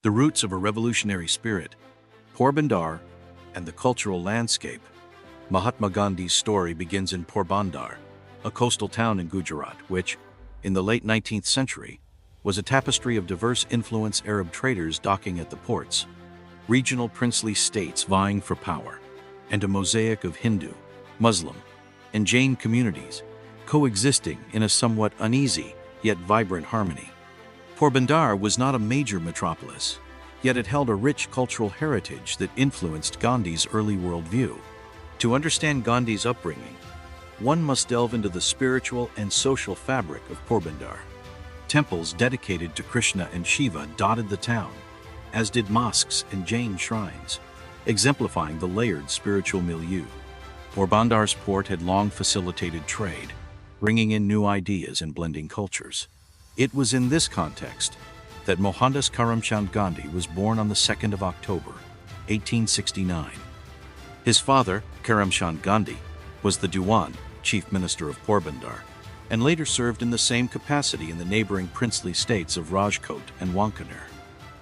The roots of a revolutionary spirit, Porbandar, and the cultural landscape. Mahatma Gandhi's story begins in Porbandar, a coastal town in Gujarat, which, in the late 19th century, was a tapestry of diverse influence Arab traders docking at the ports, regional princely states vying for power, and a mosaic of Hindu, Muslim, and Jain communities coexisting in a somewhat uneasy yet vibrant harmony. Porbandar was not a major metropolis, yet it held a rich cultural heritage that influenced Gandhi's early worldview. To understand Gandhi's upbringing, one must delve into the spiritual and social fabric of Porbandar. Temples dedicated to Krishna and Shiva dotted the town, as did mosques and Jain shrines, exemplifying the layered spiritual milieu. Porbandar's port had long facilitated trade, bringing in new ideas and blending cultures. It was in this context that Mohandas Karamchand Gandhi was born on the 2nd of October, 1869. His father, Karamchand Gandhi, was the Diwan, chief minister of Porbandar, and later served in the same capacity in the neighboring princely states of Rajkot and Wankaner.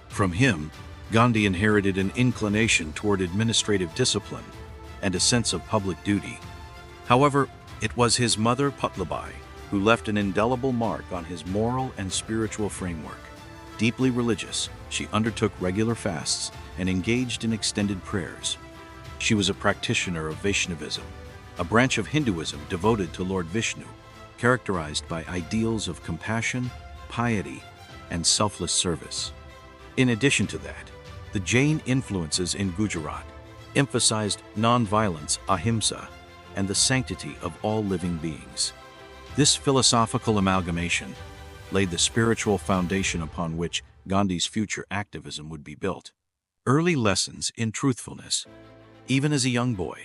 From him, Gandhi inherited an inclination toward administrative discipline and a sense of public duty. However, it was his mother Putlabai who left an indelible mark on his moral and spiritual framework. Deeply religious, she undertook regular fasts and engaged in extended prayers. She was a practitioner of Vaishnavism, a branch of Hinduism devoted to Lord Vishnu, characterized by ideals of compassion, piety, and selfless service. In addition to that, the Jain influences in Gujarat emphasized nonviolence, ahimsa, and the sanctity of all living beings. This philosophical amalgamation laid the spiritual foundation upon which Gandhi's future activism would be built. Early lessons in truthfulness. Even as a young boy,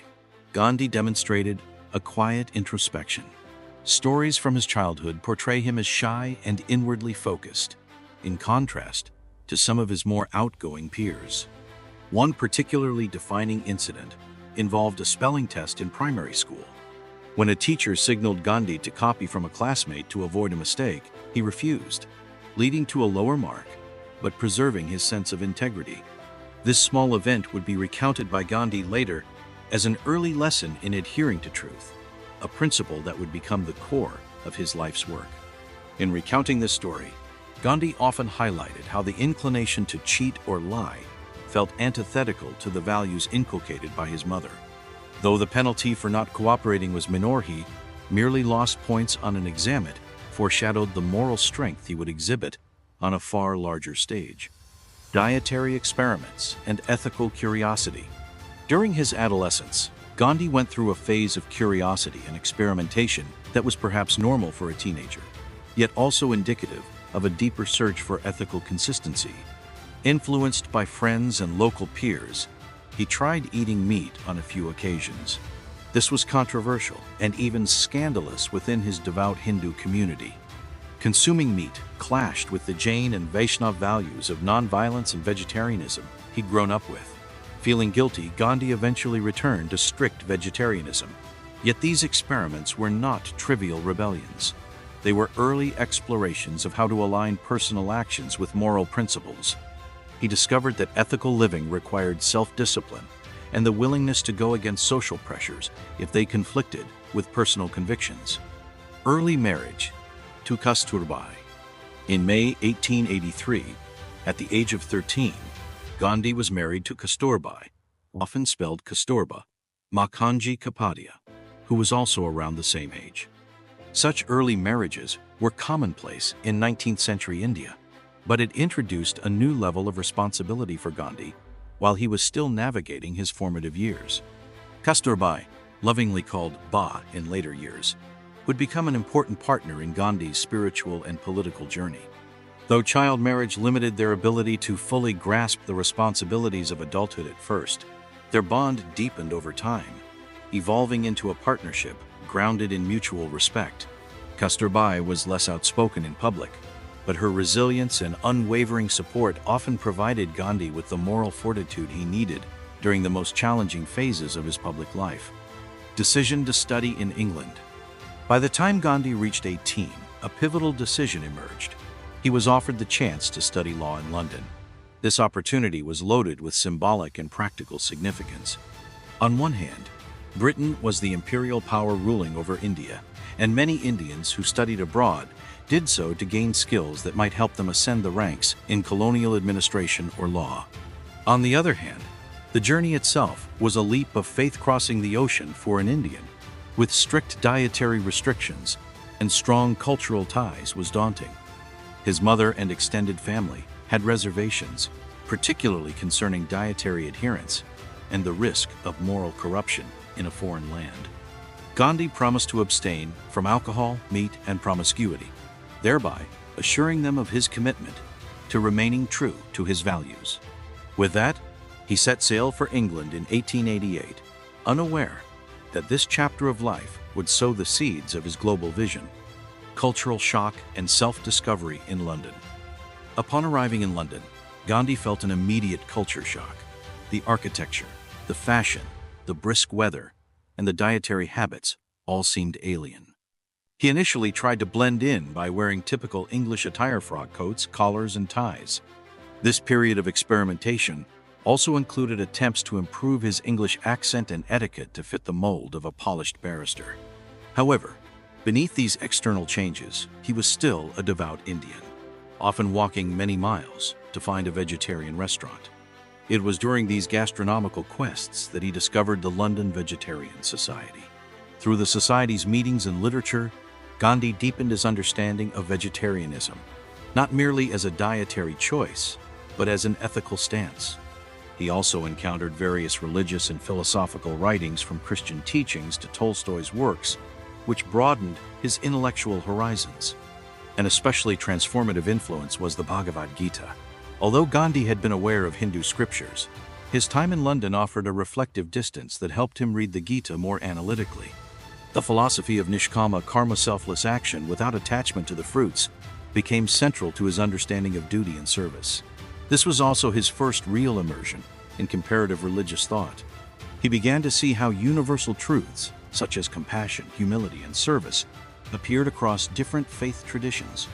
Gandhi demonstrated a quiet introspection. Stories from his childhood portray him as shy and inwardly focused, in contrast to some of his more outgoing peers. One particularly defining incident involved a spelling test in primary school. When a teacher signaled Gandhi to copy from a classmate to avoid a mistake, he refused, leading to a lower mark, but preserving his sense of integrity. This small event would be recounted by Gandhi later as an early lesson in adhering to truth, a principle that would become the core of his life's work. In recounting this story, Gandhi often highlighted how the inclination to cheat or lie felt antithetical to the values inculcated by his mother. Though the penalty for not cooperating was minor, he merely lost points on an exam. It foreshadowed the moral strength he would exhibit on a far larger stage. Dietary experiments and ethical curiosity. During his adolescence, Gandhi went through a phase of curiosity and experimentation that was perhaps normal for a teenager, yet also indicative of a deeper search for ethical consistency. Influenced by friends and local peers, he tried eating meat on a few occasions. This was controversial and even scandalous within his devout Hindu community. Consuming meat clashed with the Jain and Vaishnava values of nonviolence and vegetarianism he'd grown up with. Feeling guilty, Gandhi eventually returned to strict vegetarianism. Yet these experiments were not trivial rebellions. They were early explorations of how to align personal actions with moral principles. He discovered that ethical living required self-discipline and the willingness to go against social pressures if they conflicted with personal convictions. Early marriage to Kasturbai. In May 1883, at the age of 13, Gandhi was married to Kasturbai, often spelled Kasturba, Makhanji Kapadia, who was also around the same age. Such early marriages were commonplace in 19th century India, but it introduced a new level of responsibility for Gandhi while he was still navigating his formative years. Kasturbai, lovingly called Ba in later years, would become an important partner in Gandhi's spiritual and political journey. Though child marriage limited their ability to fully grasp the responsibilities of adulthood at first, their bond deepened over time, evolving into a partnership grounded in mutual respect. Kasturbai was less outspoken in public, but her resilience and unwavering support often provided Gandhi with the moral fortitude he needed during the most challenging phases of his public life. Decision to study in England. By the time Gandhi reached 18, a pivotal decision emerged. He was offered the chance to study law in London. This opportunity was loaded with symbolic and practical significance. On one hand, Britain was the imperial power ruling over India, and many Indians who studied abroad did so to gain skills that might help them ascend the ranks in colonial administration or law. On the other hand, the journey itself was a leap of faith crossing the ocean for an Indian, with strict dietary restrictions and strong cultural ties was daunting. His mother and extended family had reservations, particularly concerning dietary adherence and the risk of moral corruption in a foreign land. Gandhi promised to abstain from alcohol, meat, and promiscuity, thereby assuring them of his commitment to remaining true to his values. With that, he set sail for England in 1888, unaware that this chapter of life would sow the seeds of his global vision, cultural shock, and self-discovery in London. Upon arriving in London, Gandhi felt an immediate culture shock. The architecture, the fashion, the brisk weather, and the dietary habits all seemed alien. He initially tried to blend in by wearing typical English attire: frock coats, collars, and ties. This period of experimentation also included attempts to improve his English accent and etiquette to fit the mold of a polished barrister. However, beneath these external changes, he was still a devout Indian, often walking many miles to find a vegetarian restaurant. It was during these gastronomical quests that he discovered the London Vegetarian Society. Through the Society's meetings and literature, Gandhi deepened his understanding of vegetarianism, not merely as a dietary choice, but as an ethical stance. He also encountered various religious and philosophical writings, from Christian teachings to Tolstoy's works, which broadened his intellectual horizons. An especially transformative influence was the Bhagavad Gita. Although Gandhi had been aware of Hindu scriptures, his time in London offered a reflective distance that helped him read the Gita more analytically. The philosophy of nishkama karma, selfless action without attachment to the fruits, became central to his understanding of duty and service. This was also his first real immersion in comparative religious thought. He began to see how universal truths, such as compassion, humility, and service, appeared across different faith traditions.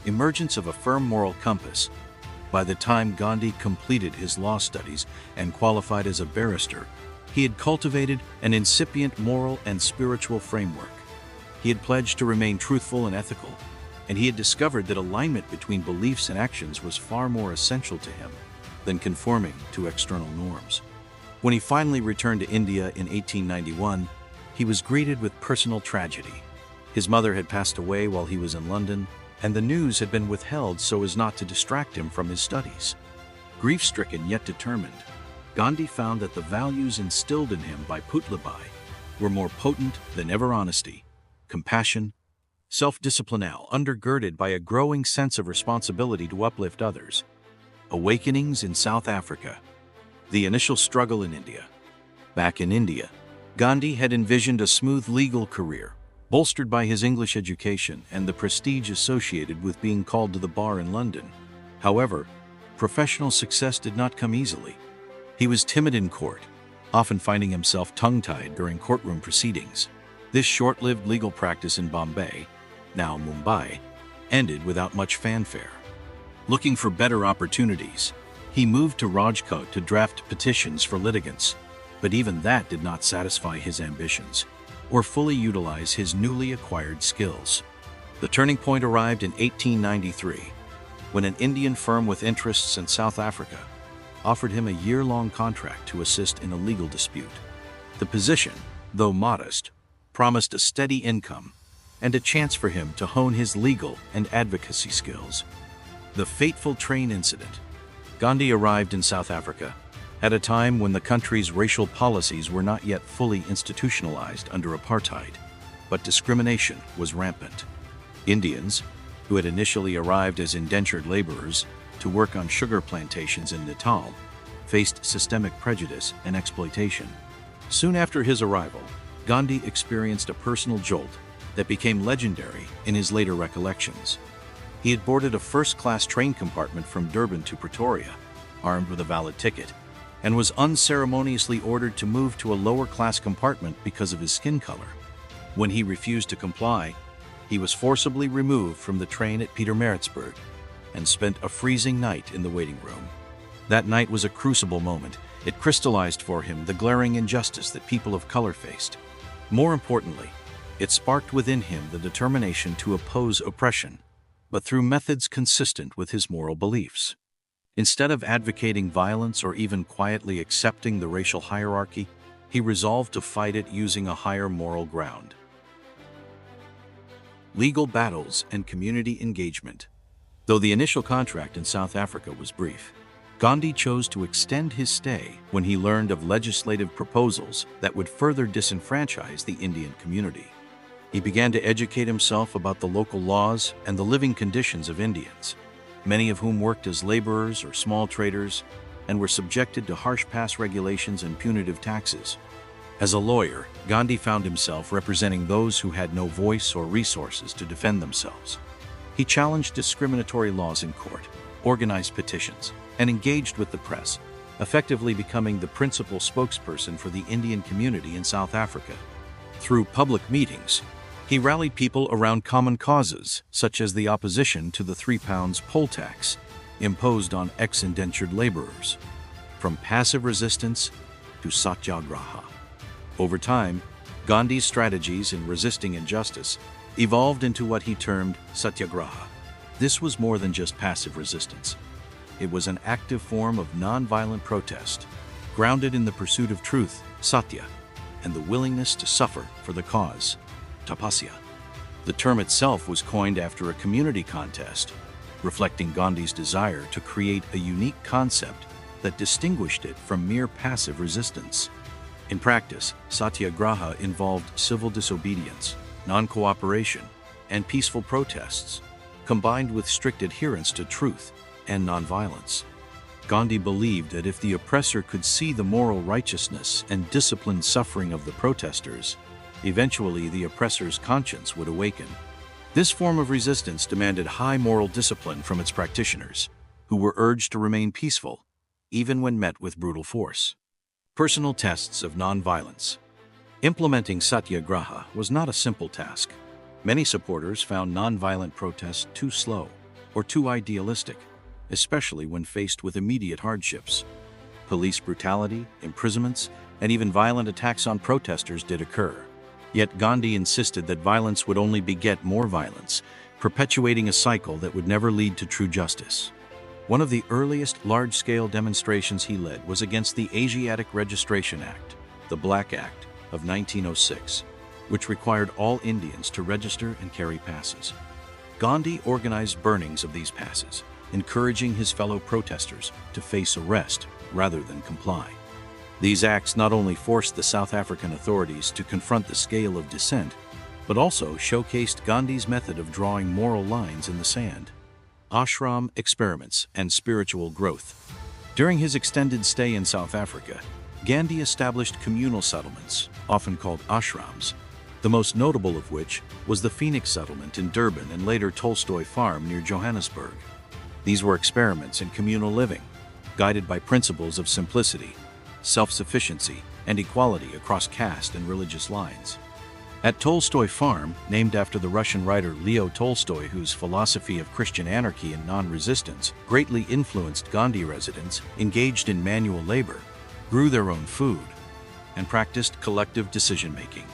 Emergence of a firm moral compass. By the time Gandhi completed his law studies and qualified as a barrister, he had cultivated an incipient moral and spiritual framework. He had pledged to remain truthful and ethical, and he had discovered that alignment between beliefs and actions was far more essential to him than conforming to external norms. When he finally returned to India in 1891, he was greeted with personal tragedy. His mother had passed away while he was in London, and the news had been withheld so as not to distract him from his studies. Grief-stricken yet determined, Gandhi found that the values instilled in him by Putlabai were more potent than ever: honesty, compassion, self-discipline, undergirded by a growing sense of responsibility to uplift others. Awakenings in South Africa. The initial struggle in India. Back in India, Gandhi had envisioned a smooth legal career, bolstered by his English education and the prestige associated with being called to the bar in London. However, professional success did not come easily. He was timid in court, often finding himself tongue-tied during courtroom proceedings. This short-lived legal practice in Bombay, now Mumbai, ended without much fanfare. Looking for better opportunities, he moved to Rajkot to draft petitions for litigants, but even that did not satisfy his ambitions or fully utilize his newly acquired skills. The turning point arrived in 1893, when an Indian firm with interests in South Africa offered him a year-long contract to assist in a legal dispute. The position, though modest, promised a steady income and a chance for him to hone his legal and advocacy skills. The fateful train incident. Gandhi arrived in South Africa at a time when the country's racial policies were not yet fully institutionalized under apartheid, but discrimination was rampant. Indians, who had initially arrived as indentured laborers to work on sugar plantations in Natal, faced systemic prejudice and exploitation. Soon after his arrival, Gandhi experienced a personal jolt that became legendary in his later recollections. He had boarded a first-class train compartment from Durban to Pretoria, armed with a valid ticket, and was unceremoniously ordered to move to a lower-class compartment because of his skin color. When he refused to comply, he was forcibly removed from the train at Pietermaritzburg and spent a freezing night in the waiting room. That night was a crucible moment. It crystallized for him the glaring injustice that people of color faced. More importantly, it sparked within him the determination to oppose oppression, but through methods consistent with his moral beliefs. Instead of advocating violence or even quietly accepting the racial hierarchy, he resolved to fight it using a higher moral ground. Legal battles and community engagement. Though the initial contract in South Africa was brief, Gandhi chose to extend his stay when he learned of legislative proposals that would further disenfranchise the Indian community. He began to educate himself about the local laws and the living conditions of Indians, many of whom worked as laborers or small traders and were subjected to harsh pass regulations and punitive taxes. As a lawyer, Gandhi found himself representing those who had no voice or resources to defend themselves. He challenged discriminatory laws in court, organized petitions, and engaged with the press, effectively becoming the principal spokesperson for the Indian community in South Africa. Through public meetings, he rallied people around common causes, such as the opposition to the £3 poll tax imposed on ex-indentured laborers, from passive resistance to Satyagraha. Over time, Gandhi's strategies in resisting injustice evolved into what he termed Satyagraha. This was more than just passive resistance. It was an active form of nonviolent protest, grounded in the pursuit of truth, satya, and the willingness to suffer for the cause, tapasya. The term itself was coined after a community contest, reflecting Gandhi's desire to create a unique concept that distinguished it from mere passive resistance. In practice, Satyagraha involved civil disobedience, non-cooperation, and peaceful protests, combined with strict adherence to truth and nonviolence. Gandhi believed that if the oppressor could see the moral righteousness and disciplined suffering of the protesters, eventually the oppressor's conscience would awaken. This form of resistance demanded high moral discipline from its practitioners, who were urged to remain peaceful, even when met with brutal force. Personal tests of nonviolence. Implementing Satyagraha was not a simple task. Many supporters found nonviolent protests too slow or too idealistic, especially when faced with immediate hardships. Police brutality, imprisonments, and even violent attacks on protesters did occur. Yet Gandhi insisted that violence would only beget more violence, perpetuating a cycle that would never lead to true justice. One of the earliest large-scale demonstrations he led was against the Asiatic Registration Act, the Black Act of 1906, which required all Indians to register and carry passes. Gandhi organized burnings of these passes, encouraging his fellow protesters to face arrest rather than comply. These acts not only forced the South African authorities to confront the scale of dissent, but also showcased Gandhi's method of drawing moral lines in the sand. Ashram experiments and spiritual growth. During his extended stay in South Africa, Gandhi established communal settlements, often called ashrams, the most notable of which was the Phoenix settlement in Durban and later Tolstoy Farm near Johannesburg. These were experiments in communal living, guided by principles of simplicity, self-sufficiency, and equality across caste and religious lines. At Tolstoy Farm, named after the Russian writer Leo Tolstoy, whose philosophy of Christian anarchy and non-resistance greatly influenced Gandhi, residents engaged in manual labor, grew their own food, and practiced collective decision-making.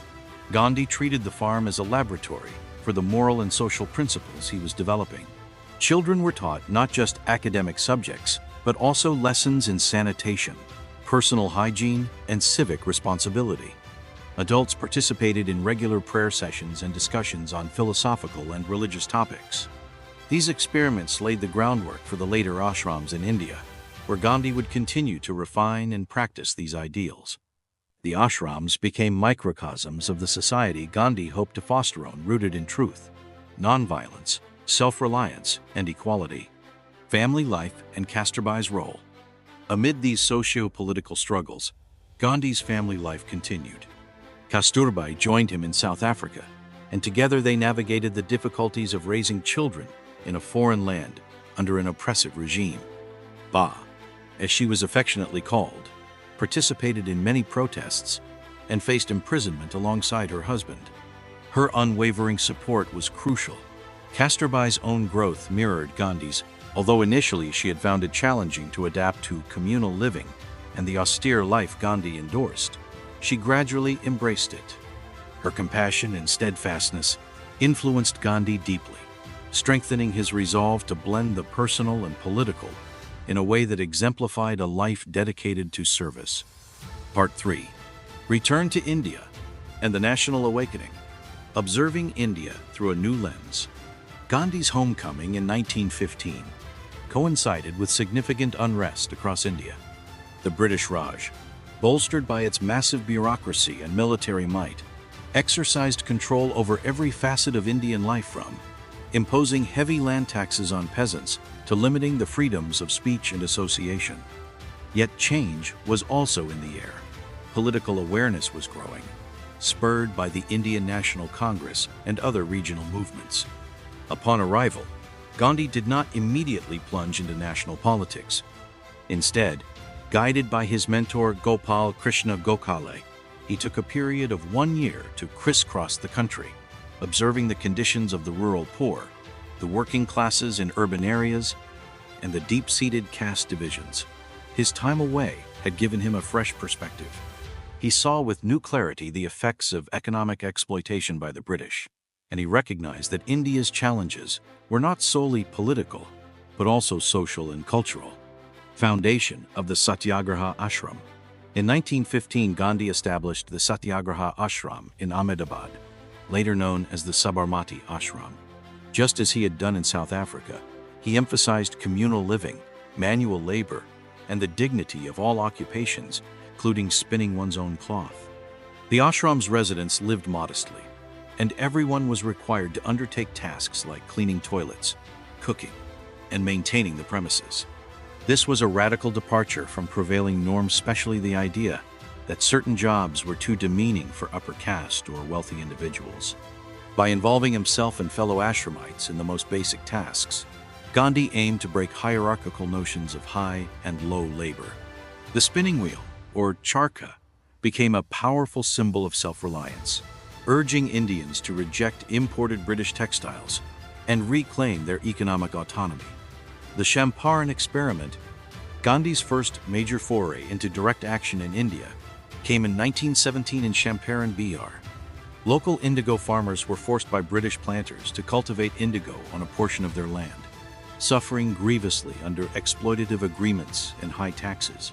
Gandhi treated the farm as a laboratory for the moral and social principles he was developing. Children were taught not just academic subjects, but also lessons in sanitation, personal hygiene, and civic responsibility. Adults participated in regular prayer sessions and discussions on philosophical and religious topics. These experiments laid the groundwork for the later ashrams in India, where Gandhi would continue to refine and practice these ideals. The ashrams became microcosms of the society Gandhi hoped to foster, rooted in truth, nonviolence, self-reliance, and equality. Family life and Kasturbai's role. Amid these socio-political struggles, Gandhi's family life continued. Kasturbai joined him in South Africa, and together they navigated the difficulties of raising children in a foreign land under an oppressive regime. Ba, as she was affectionately called, participated in many protests and faced imprisonment alongside her husband. Her unwavering support was crucial. Kasturbai's own growth mirrored Gandhi's, Although initially she had found it challenging to adapt to communal living and the austere life Gandhi endorsed, she gradually embraced it. Her compassion and steadfastness influenced Gandhi deeply, strengthening his resolve to blend the personal and political in a way that exemplified a life dedicated to service. Part 3. Return to India and the National Awakening. Observing India through a new lens. Gandhi's homecoming in 1915 coincided with significant unrest across India. The British Raj, bolstered by its massive bureaucracy and military might, exercised control over every facet of Indian life, from imposing heavy land taxes on peasants to limiting the freedoms of speech and association. Yet change was also in the air. Political awareness was growing, spurred by the Indian National Congress and other regional movements. Upon arrival, Gandhi did not immediately plunge into national politics. Instead, guided by his mentor Gopal Krishna Gokhale, he took a period of 1 year to crisscross the country, observing the conditions of the rural poor, the working classes in urban areas, and the deep-seated caste divisions. His time away had given him a fresh perspective. He saw with new clarity the effects of economic exploitation by the British, and he recognized that India's challenges were not solely political, but also social and cultural. Foundation of the Satyagraha Ashram. In 1915, Gandhi established the Satyagraha Ashram in Ahmedabad, later known as the Sabarmati Ashram. Just as he had done in South Africa, he emphasized communal living, manual labor, and the dignity of all occupations, including spinning one's own cloth. The ashram's residents lived modestly, and everyone was required to undertake tasks like cleaning toilets, cooking, and maintaining the premises. This was a radical departure from prevailing norms, especially the idea that certain jobs were too demeaning for upper caste or wealthy individuals. By involving himself and fellow ashramites in the most basic tasks, Gandhi aimed to break hierarchical notions of high and low labor. The spinning wheel, or charkha, became a powerful symbol of self-reliance, urging Indians to reject imported British textiles and reclaim their economic autonomy. The Champaran experiment, Gandhi's first major foray into direct action in India, came in 1917 in Champaran, Bihar. Local indigo farmers were forced by British planters to cultivate indigo on a portion of their land, suffering grievously under exploitative agreements and high taxes.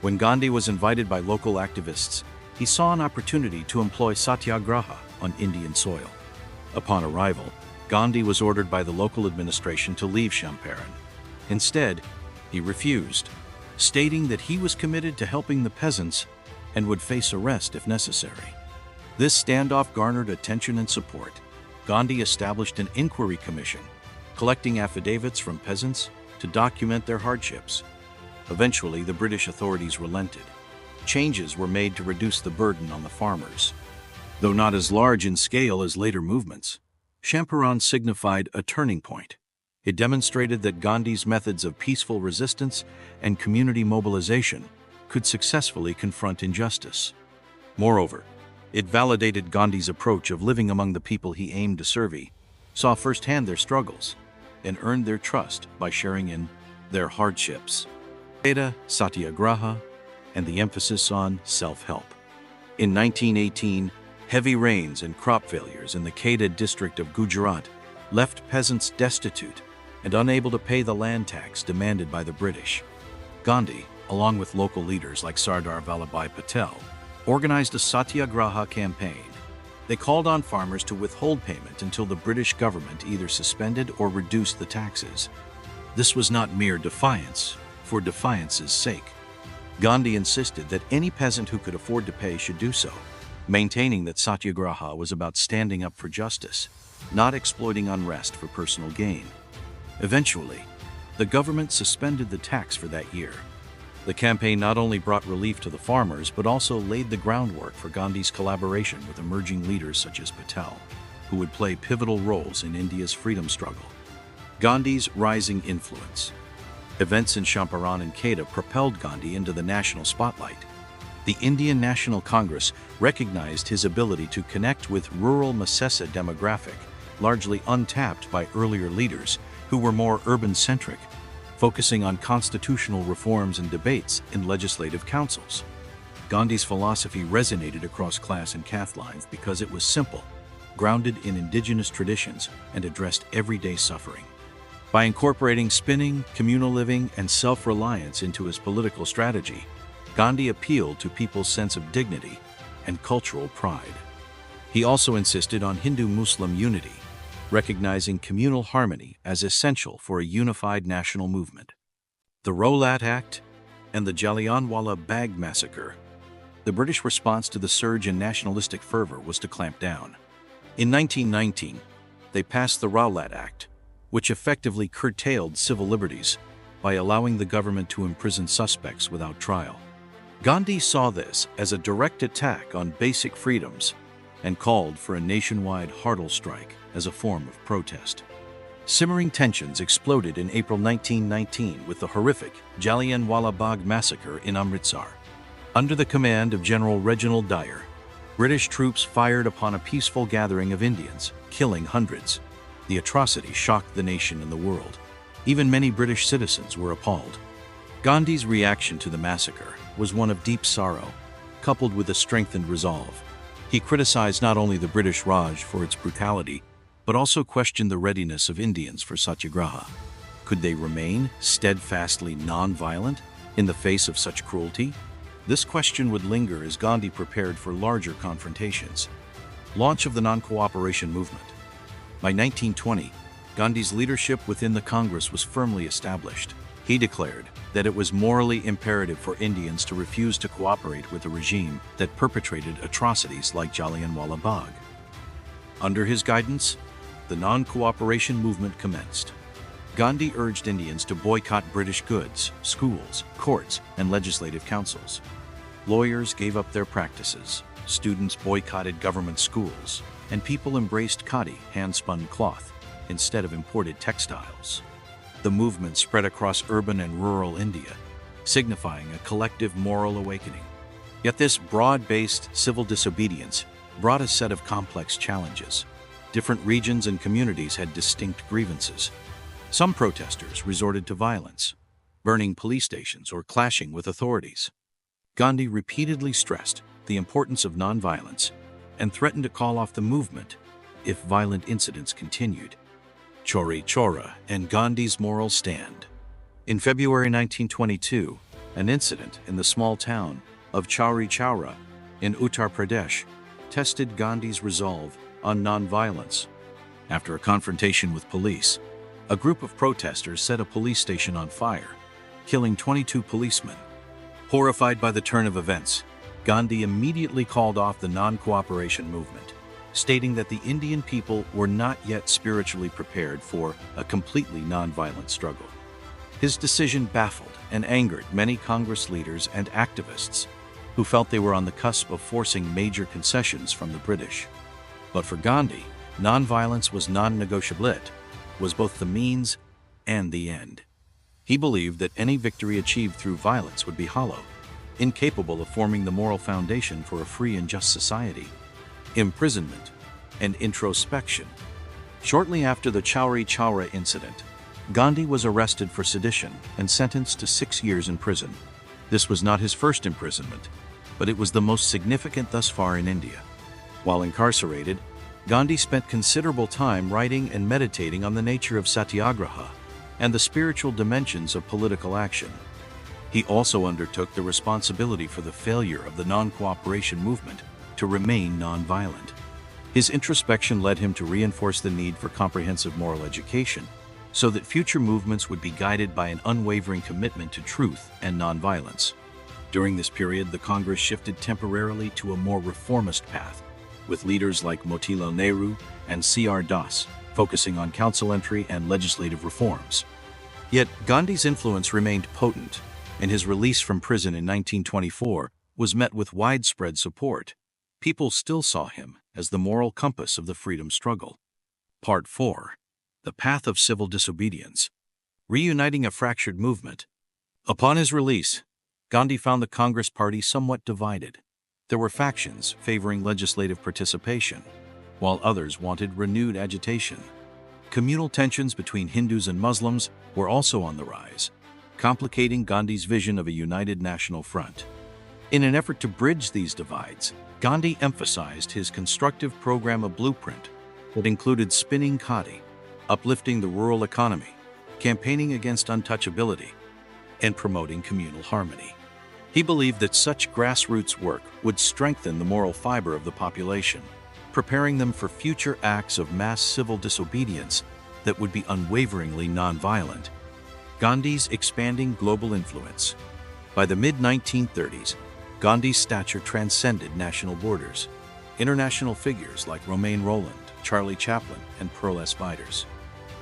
When Gandhi was invited by local activists, he saw an opportunity to employ Satyagraha on Indian soil. Upon arrival, Gandhi was ordered by the local administration to leave Champaran. Instead, he refused, stating that he was committed to helping the peasants and would face arrest if necessary. This standoff garnered attention and support. Gandhi established an inquiry commission, collecting affidavits from peasants to document their hardships. Eventually, the British authorities relented. Changes were made to reduce the burden on the farmers. Though not as large in scale as later movements, Champaran signified a turning point. It demonstrated that Gandhi's methods of peaceful resistance and community mobilization could successfully confront injustice. Moreover, it validated Gandhi's approach of living among the people he aimed to serve. He saw firsthand their struggles and earned their trust by sharing in their hardships. Kheda, Satyagraha, and the emphasis on self-help. In 1918, heavy rains and crop failures in the Kheda district of Gujarat left peasants destitute and unable to pay the land tax demanded by the British. Gandhi, along with local leaders like Sardar Vallabhbhai Patel, organized a Satyagraha campaign. They called on farmers to withhold payment until the British government either suspended or reduced the taxes. This was not mere defiance for defiance's sake. Gandhi insisted that any peasant who could afford to pay should do so, maintaining that Satyagraha was about standing up for justice, not exploiting unrest for personal gain. Eventually, the government suspended the tax for that year. The campaign not only brought relief to the farmers, but also laid the groundwork for Gandhi's collaboration with emerging leaders such as Patel, who would play pivotal roles in India's freedom struggle. Gandhi's rising influence. Events in Champaran and Kheda propelled Gandhi into the national spotlight. The Indian National Congress recognized his ability to connect with rural Masesa demographic, largely untapped by earlier leaders who were more urban-centric, focusing on constitutional reforms and debates in legislative councils. Gandhi's philosophy resonated across class and caste lines because it was simple, grounded in indigenous traditions, and addressed everyday suffering. By incorporating spinning, communal living, and self-reliance into his political strategy, Gandhi appealed to people's sense of dignity and cultural pride. He also insisted on Hindu-Muslim unity, recognizing communal harmony as essential for a unified national movement. The Rowlatt Act and the Jallianwala Bagh massacre. The British response to the surge in nationalistic fervor was to clamp down. In 1919, they passed the Rowlatt Act, which effectively curtailed civil liberties by allowing the government to imprison suspects without trial. Gandhi saw this as a direct attack on basic freedoms and called for a nationwide Hartal strike as a form of protest. Simmering tensions exploded in April 1919 with the horrific Jallianwala Bagh massacre in Amritsar. Under the command of General Reginald Dyer, British troops fired upon a peaceful gathering of Indians, killing hundreds. The atrocity shocked the nation and the world. Even many British citizens were appalled. Gandhi's reaction to the massacre was one of deep sorrow, coupled with a strengthened resolve. He criticized not only the British Raj for its brutality, but also questioned the readiness of Indians for Satyagraha. Could they remain steadfastly non-violent in the face of such cruelty? This question would linger as Gandhi prepared for larger confrontations. Launch of the non-cooperation movement. By 1920, Gandhi's leadership within the Congress was firmly established. He declared that it was morally imperative for Indians to refuse to cooperate with a regime that perpetrated atrocities like Jallianwala Bagh. Under his guidance, the non-cooperation movement commenced. Gandhi urged Indians to boycott British goods, schools, courts, and legislative councils. Lawyers gave up their practices, students boycotted government schools, and people embraced khadi, hand-spun cloth, instead of imported textiles. The movement spread across urban and rural India, signifying a collective moral awakening. Yet this broad-based civil disobedience brought a set of complex challenges. Different regions and communities had distinct grievances. Some protesters resorted to violence, burning police stations or clashing with authorities. Gandhi repeatedly stressed the importance of nonviolence and threatened to call off the movement if violent incidents continued. Chauri Chaura and Gandhi's moral stand. In February 1922, an incident in the small town of Chauri Chaura in Uttar Pradesh tested Gandhi's resolve on nonviolence. After a confrontation with police, a group of protesters set a police station on fire, killing 22 policemen. Horrified by the turn of events, Gandhi immediately called off the non-cooperation movement, stating that the Indian people were not yet spiritually prepared for a completely non-violent struggle. His decision baffled and angered many Congress leaders and activists who felt they were on the cusp of forcing major concessions from the British. But for Gandhi, non-violence was non-negotiable. It was both the means and the end. He believed that any victory achieved through violence would be hollow, incapable of forming the moral foundation for a free and just society. Imprisonment and introspection. Shortly after the Chauri Chaura incident, Gandhi was arrested for sedition and sentenced to 6 years in prison. This was not his first imprisonment, but it was the most significant thus far in India. While incarcerated, Gandhi spent considerable time writing and meditating on the nature of Satyagraha and the spiritual dimensions of political action. He also undertook the responsibility for the failure of the non-cooperation movement to remain non-violent. His introspection led him to reinforce the need for comprehensive moral education so that future movements would be guided by an unwavering commitment to truth and non-violence. During this period, the Congress shifted temporarily to a more reformist path, with leaders like Motilal Nehru and C.R. Das focusing on council entry and legislative reforms. Yet Gandhi's influence remained potent, and his release from prison in 1924 was met with widespread support. People still saw him as the moral compass of the freedom struggle. Part 4. The Path of Civil Disobedience. Reuniting a fractured movement. Upon his release, Gandhi found the Congress Party somewhat divided. There were factions favoring legislative participation, while others wanted renewed agitation. Communal tensions between Hindus and Muslims were also on the rise, complicating Gandhi's vision of a united national front. In an effort to bridge these divides, Gandhi emphasized his constructive program of blueprint that included spinning khadi, uplifting the rural economy, campaigning against untouchability, and promoting communal harmony. He believed that such grassroots work would strengthen the moral fiber of the population, preparing them for future acts of mass civil disobedience that would be unwaveringly nonviolent. Gandhi's expanding global influence. By the mid-1930s, Gandhi's stature transcended national borders. International figures like Romain Rolland, Charlie Chaplin, and Pearl S. Viders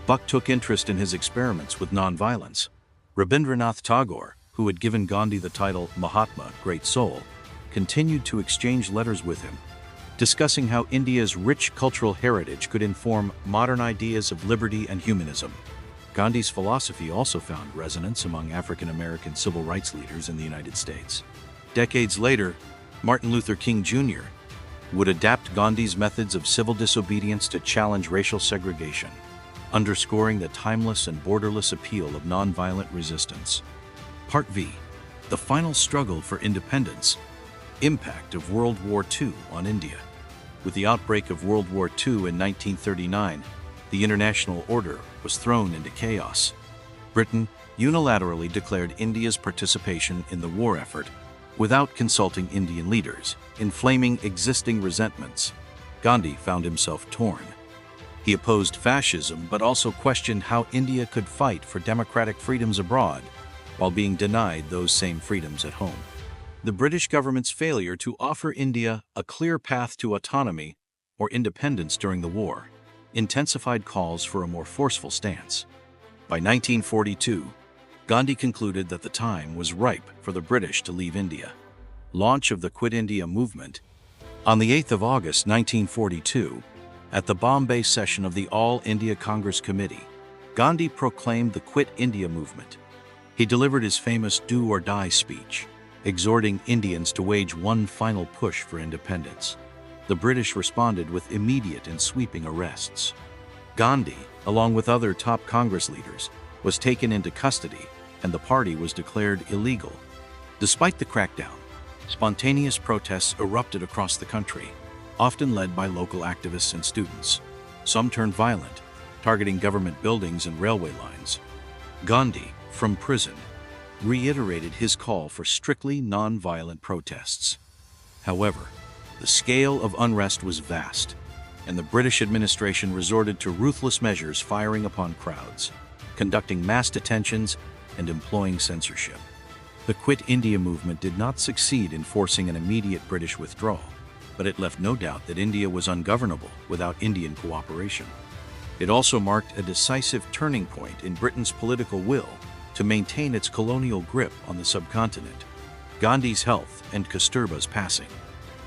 Buck took interest in his experiments with nonviolence. Rabindranath Tagore, who had given Gandhi the title Mahatma, Great Soul, continued to exchange letters with him, discussing how India's rich cultural heritage could inform modern ideas of liberty and humanism. Gandhi's philosophy also found resonance among African American civil rights leaders in the United States. Decades later, Martin Luther King Jr. would adapt Gandhi's methods of civil disobedience to challenge racial segregation, underscoring the timeless and borderless appeal of nonviolent resistance. Part V. The final struggle for independence. Impact of World War II on India. With the outbreak of World War II in 1939, the international order was thrown into chaos. Britain unilaterally declared India's participation in the war effort without consulting Indian leaders, inflaming existing resentments. Gandhi found himself torn. He opposed fascism but also questioned how India could fight for democratic freedoms abroad while being denied those same freedoms at home. The British government's failure to offer India a clear path to autonomy or independence during the war intensified calls for a more forceful stance. By 1942, Gandhi concluded that the time was ripe for the British to leave India. Launch of the Quit India movement. On the 8th of August 1942, at the Bombay session of the All India Congress Committee, Gandhi proclaimed the Quit India movement. He delivered his famous Do or Die speech, exhorting Indians to wage one final push for independence. The British responded with immediate and sweeping arrests. Gandhi, along with other top Congress leaders, was taken into custody and the party was declared illegal. Despite the crackdown, spontaneous protests erupted across the country, often led by local activists and students. Some turned violent, targeting government buildings and railway lines. Gandhi, from prison, reiterated his call for strictly non-violent protests. However, the scale of unrest was vast, and the British administration resorted to ruthless measures, firing upon crowds, conducting mass detentions, and employing censorship. The Quit India movement did not succeed in forcing an immediate British withdrawal, but it left no doubt that India was ungovernable without Indian cooperation. It also marked a decisive turning point in Britain's political will to maintain its colonial grip on the subcontinent. Gandhi's health and Kasturba's passing.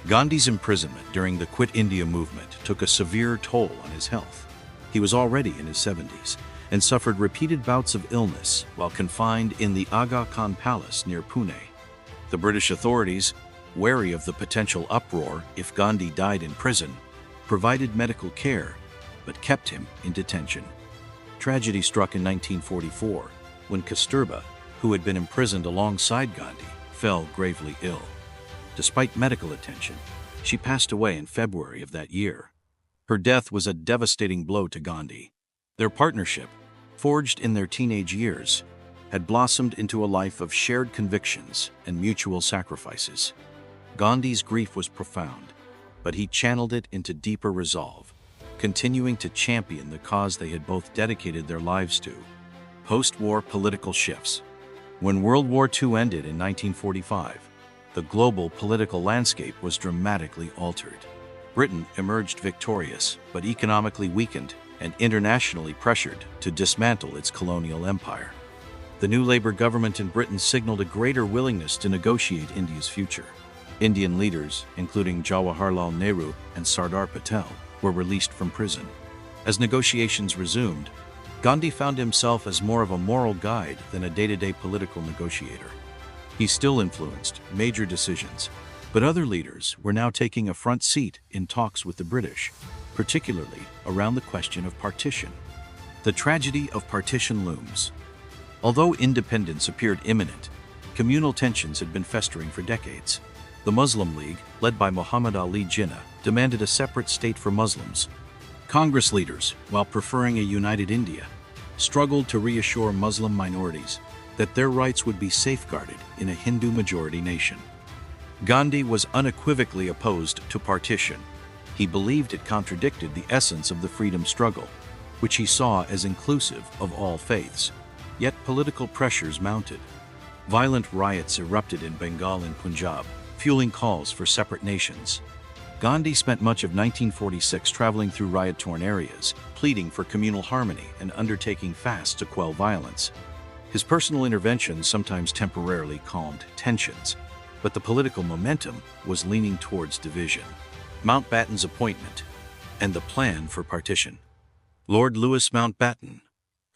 Gandhi's imprisonment during the Quit India movement took a severe toll on his health. He was already in his 70s and suffered repeated bouts of illness while confined in the Aga Khan Palace near Pune. The British authorities, wary of the potential uproar if Gandhi died in prison, provided medical care but kept him in detention. Tragedy struck in 1944 when Kasturba, who had been imprisoned alongside Gandhi, fell gravely ill. Despite medical attention, she passed away in February of that year. Her death was a devastating blow to Gandhi. Their partnership, forged in their teenage years, had blossomed into a life of shared convictions and mutual sacrifices. Gandhi's grief was profound, but he channeled it into deeper resolve, continuing to champion the cause they had both dedicated their lives to. Post-war political shifts. When World War II ended in 1945, the global political landscape was dramatically altered. Britain emerged victorious, but economically weakened and internationally pressured to dismantle its colonial empire. The new Labour government in Britain signaled a greater willingness to negotiate India's future. Indian leaders, including Jawaharlal Nehru and Sardar Patel, were released from prison. As negotiations resumed, Gandhi found himself as more of a moral guide than a day-to-day political negotiator. He still influenced major decisions, but other leaders were now taking a front seat in talks with the British, particularly around the question of partition. The tragedy of partition looms. Although independence appeared imminent, communal tensions had been festering for decades. The Muslim League, led by Muhammad Ali Jinnah, demanded a separate state for Muslims. Congress leaders, while preferring a united India, struggled to reassure Muslim minorities that their rights would be safeguarded in a Hindu-majority nation. Gandhi was unequivocally opposed to partition. He believed it contradicted the essence of the freedom struggle, which he saw as inclusive of all faiths. Yet political pressures mounted. Violent riots erupted in Bengal and Punjab, fueling calls for separate nations. Gandhi spent much of 1946 traveling through riot-torn areas, pleading for communal harmony and undertaking fasts to quell violence. His personal interventions sometimes temporarily calmed tensions, but the political momentum was leaning towards division. Mountbatten's appointment and the plan for partition. Lord Louis Mountbatten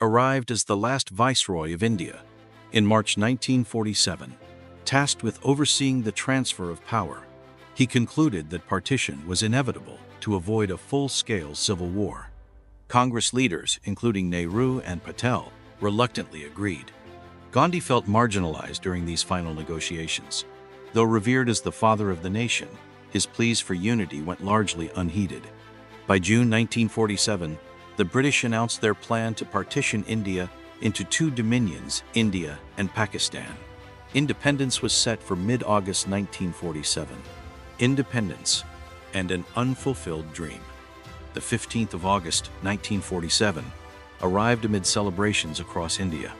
arrived as the last Viceroy of India in March 1947, tasked with overseeing the transfer of power. He concluded that partition was inevitable to avoid a full-scale civil war. Congress leaders, including Nehru and Patel, reluctantly agreed. Gandhi felt marginalized during these final negotiations. Though revered as the father of the nation, his pleas for unity went largely unheeded. By June 1947, the British announced their plan to partition India into two dominions, India and Pakistan. Independence was set for mid-August 1947. Independence and an unfulfilled dream. The 15th of August, 1947, arrived amid celebrations across India.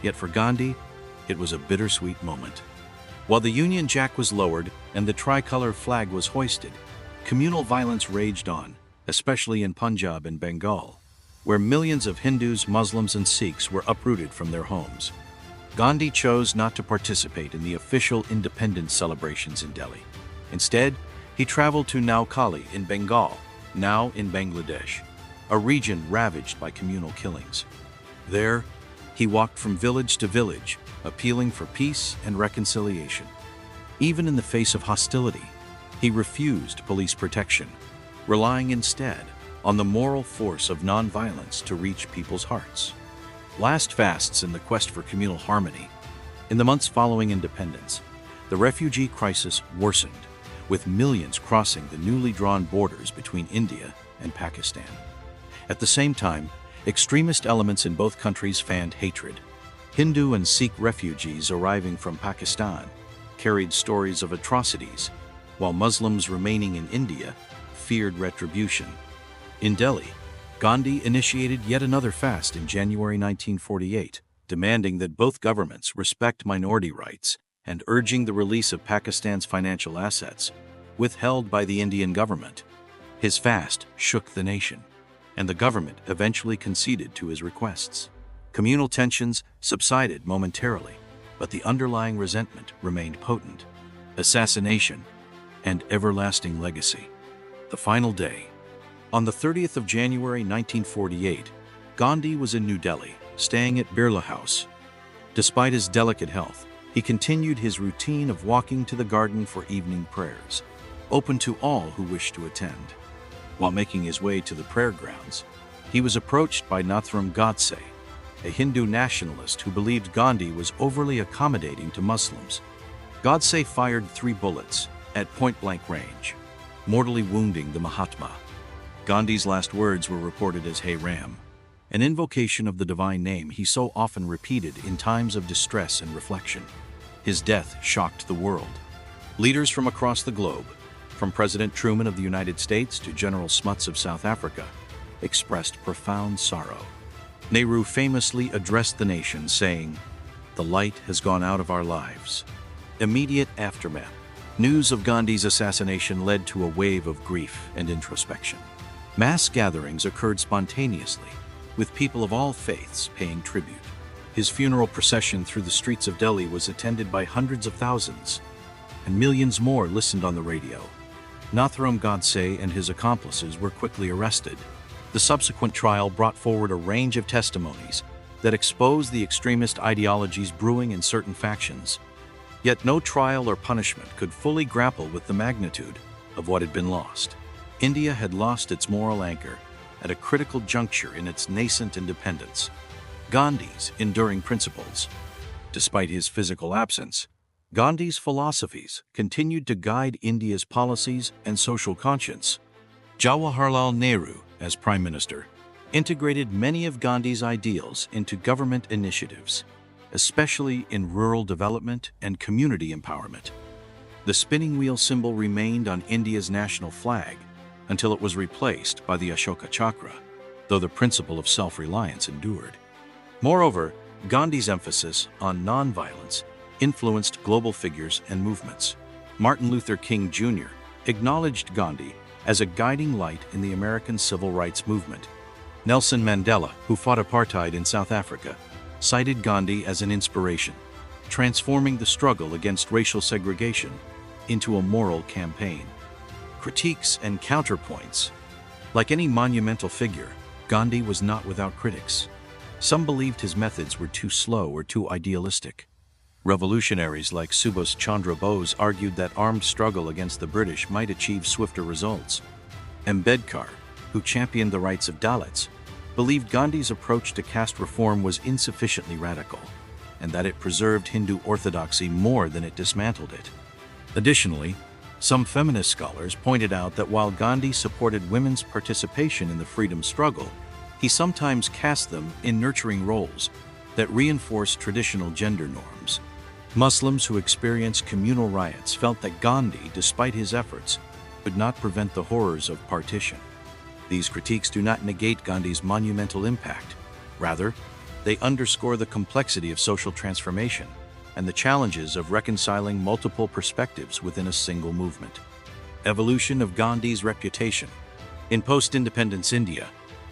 Yet for Gandhi, it was a bittersweet moment. While the Union Jack was lowered and the tricolor flag was hoisted, communal violence raged on, especially in Punjab and Bengal, where millions of Hindus, Muslims, and Sikhs were uprooted from their homes. Gandhi chose not to participate in the official independence celebrations in Delhi. Instead, he traveled to Noakhali in Bengal, now in Bangladesh, a region ravaged by communal killings. There, he walked from village to village, appealing for peace and reconciliation. Even in the face of hostility, he refused police protection, relying instead on the moral force of nonviolence to reach people's hearts. Last fasts in the quest for communal harmony. In the months following independence, the refugee crisis worsened, with millions crossing the newly drawn borders between India and Pakistan. At the same time, extremist elements in both countries fanned hatred. Hindu and Sikh refugees arriving from Pakistan carried stories of atrocities, while Muslims remaining in India feared retribution. In Delhi, Gandhi initiated yet another fast in January 1948, demanding that both governments respect minority rights and urging the release of Pakistan's financial assets, withheld by the Indian government. His fast shook the nation, and the government eventually conceded to his requests. Communal tensions subsided momentarily, but the underlying resentment remained potent. Assassination and everlasting legacy. The final day. On the 30th of January 1948, Gandhi was in New Delhi, staying at Birla House. Despite his delicate health, he continued his routine of walking to the garden for evening prayers, open to all who wished to attend. While making his way to the prayer grounds, he was approached by Nathuram Godse, a Hindu nationalist who believed Gandhi was overly accommodating to Muslims. Godse fired 3 bullets at point-blank range, mortally wounding the Mahatma. Gandhi's last words were reported as Hey Ram, an invocation of the divine name he so often repeated in times of distress and reflection. His death shocked the world. Leaders from across the globe, from President Truman of the United States to General Smuts of South Africa, expressed profound sorrow. Nehru famously addressed the nation, saying, "The light has gone out of our lives." Immediate aftermath. News of Gandhi's assassination led to a wave of grief and introspection. Mass gatherings occurred spontaneously, with people of all faiths paying tribute. His funeral procession through the streets of Delhi was attended by hundreds of thousands, and millions more listened on the radio. Nathuram Godse and his accomplices were quickly arrested. The subsequent trial brought forward a range of testimonies that exposed the extremist ideologies brewing in certain factions. Yet no trial or punishment could fully grapple with the magnitude of what had been lost. India had lost its moral anchor, at a critical juncture in its nascent independence. Gandhi's enduring principles. Despite his physical absence, Gandhi's philosophies continued to guide India's policies and social conscience. Jawaharlal Nehru, as Prime Minister, integrated many of Gandhi's ideals into government initiatives, especially in rural development and community empowerment. The spinning wheel symbol remained on India's national flag until it was replaced by the Ashoka Chakra, though the principle of self-reliance endured. Moreover, Gandhi's emphasis on nonviolence influenced global figures and movements. Martin Luther King Jr. acknowledged Gandhi as a guiding light in the American civil rights movement. Nelson Mandela, who fought apartheid in South Africa, cited Gandhi as an inspiration, transforming the struggle against racial segregation into a moral campaign. Critiques and counterpoints. Like any monumental figure, Gandhi was not without critics. Some believed his methods were too slow or too idealistic. Revolutionaries like Subhas Chandra Bose argued that armed struggle against the British might achieve swifter results. Ambedkar, who championed the rights of Dalits, believed Gandhi's approach to caste reform was insufficiently radical, and that it preserved Hindu orthodoxy more than it dismantled it. Additionally, some feminist scholars pointed out that while Gandhi supported women's participation in the freedom struggle, he sometimes cast them in nurturing roles that reinforced traditional gender norms. Muslims who experienced communal riots felt that Gandhi, despite his efforts, could not prevent the horrors of partition. These critiques do not negate Gandhi's monumental impact. Rather, they underscore the complexity of social transformation and the challenges of reconciling multiple perspectives within a single movement. Evolution of Gandhi's reputation. In post-independence India,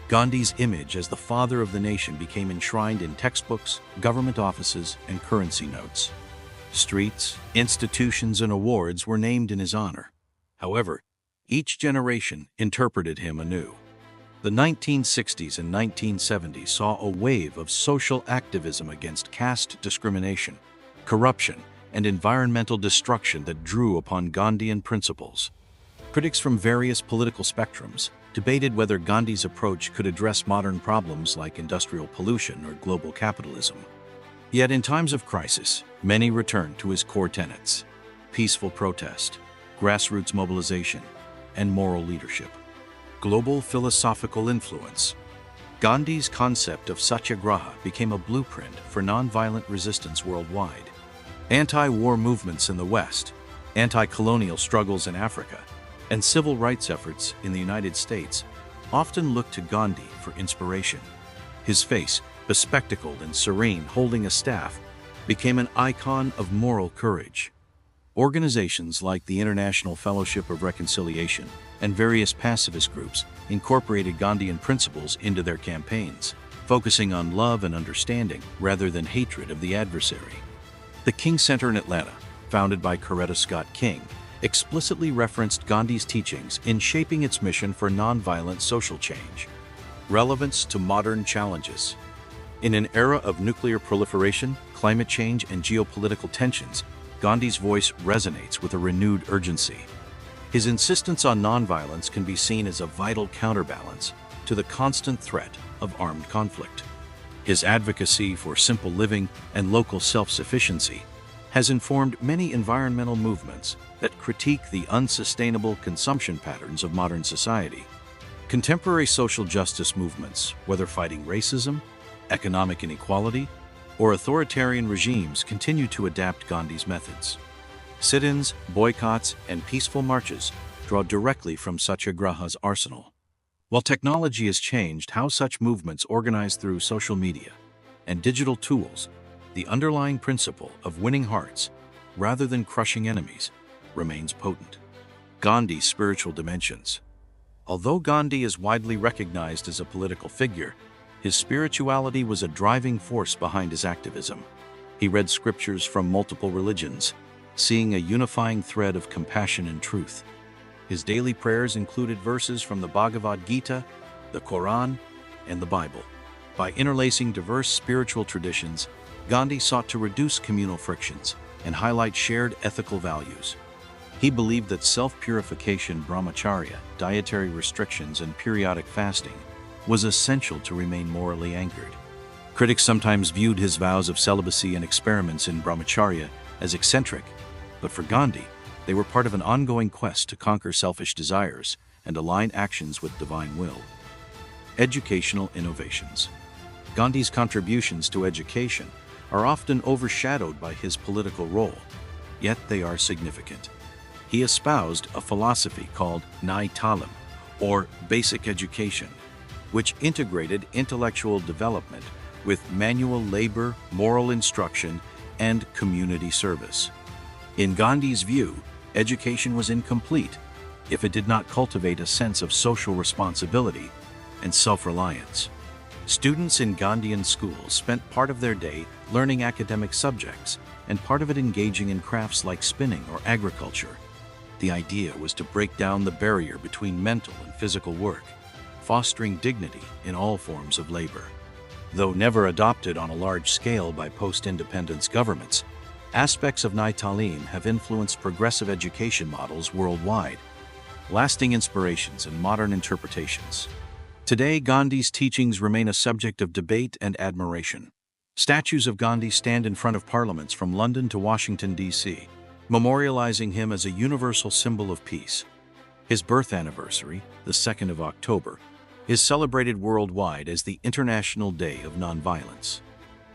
Gandhi's image as the father of the nation became enshrined in textbooks, government offices, and currency notes. Streets, institutions, and awards were named in his honor. However, each generation interpreted him anew. The 1960s and 1970s saw a wave of social activism against caste discrimination, corruption, and environmental destruction that drew upon Gandhian principles. Critics from various political spectrums debated whether Gandhi's approach could address modern problems like industrial pollution or global capitalism. Yet in times of crisis, many returned to his core tenets: peaceful protest, grassroots mobilization, and moral leadership. Global philosophical influence. Gandhi's concept of Satyagraha became a blueprint for nonviolent resistance worldwide. Anti-war movements in the West, anti-colonial struggles in Africa, and civil rights efforts in the United States often looked to Gandhi for inspiration. His face, bespectacled and serene, holding a staff, became an icon of moral courage. Organizations like the International Fellowship of Reconciliation and various pacifist groups incorporated Gandhian principles into their campaigns, focusing on love and understanding rather than hatred of the adversary. The King Center in Atlanta, founded by Coretta Scott King, explicitly referenced Gandhi's teachings in shaping its mission for nonviolent social change. Relevance to modern challenges. In an era of nuclear proliferation, climate change, and geopolitical tensions, Gandhi's voice resonates with a renewed urgency. His insistence on nonviolence can be seen as a vital counterbalance to the constant threat of armed conflict. His advocacy for simple living and local self-sufficiency has informed many environmental movements that critique the unsustainable consumption patterns of modern society. Contemporary social justice movements, whether fighting racism, economic inequality, or authoritarian regimes, continue to adapt Gandhi's methods. Sit-ins, boycotts, and peaceful marches draw directly from Satyagraha's arsenal. While technology has changed how such movements organize through social media and digital tools, the underlying principle of winning hearts rather than crushing enemies remains potent. Gandhi's spiritual dimensions. Although Gandhi is widely recognized as a political figure, his spirituality was a driving force behind his activism. He read scriptures from multiple religions, seeing a unifying thread of compassion and truth. His daily prayers included verses from the Bhagavad Gita, the Quran, and the Bible. By interlacing diverse spiritual traditions, Gandhi sought to reduce communal frictions and highlight shared ethical values. He believed that self-purification, brahmacharya, dietary restrictions, and periodic fasting was essential to remain morally anchored. Critics sometimes viewed his vows of celibacy and experiments in brahmacharya as eccentric, but for Gandhi, they were part of an ongoing quest to conquer selfish desires and align actions with divine will. Educational innovations. Gandhi's contributions to education are often overshadowed by his political role, yet they are significant. He espoused a philosophy called Nai Talim, or basic education, which integrated intellectual development with manual labor, moral instruction, and community service. In Gandhi's view, education was incomplete if it did not cultivate a sense of social responsibility and self-reliance. Students in Gandhian schools spent part of their day learning academic subjects and part of it engaging in crafts like spinning or agriculture. The idea was to break down the barrier between mental and physical work, fostering dignity in all forms of labor. Though never adopted on a large scale by post-independence governments, aspects of Nai Talim have influenced progressive education models worldwide, lasting inspirations and modern interpretations. Today, Gandhi's teachings remain a subject of debate and admiration. Statues of Gandhi stand in front of parliaments from London to Washington, D.C., memorializing him as a universal symbol of peace. His birth anniversary, the 2nd of October, is celebrated worldwide as the International Day of Nonviolence.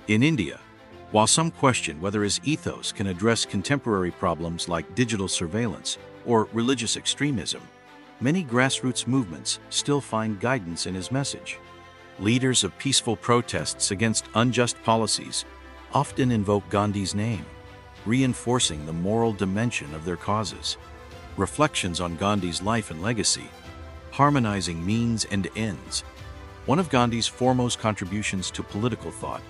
In India, while some question whether his ethos can address contemporary problems like digital surveillance or religious extremism, many grassroots movements still find guidance in his message. Leaders of peaceful protests against unjust policies often invoke Gandhi's name, reinforcing the moral dimension of their causes. Reflections on Gandhi's life and legacy, harmonizing means and ends. One of Gandhi's foremost contributions to political thought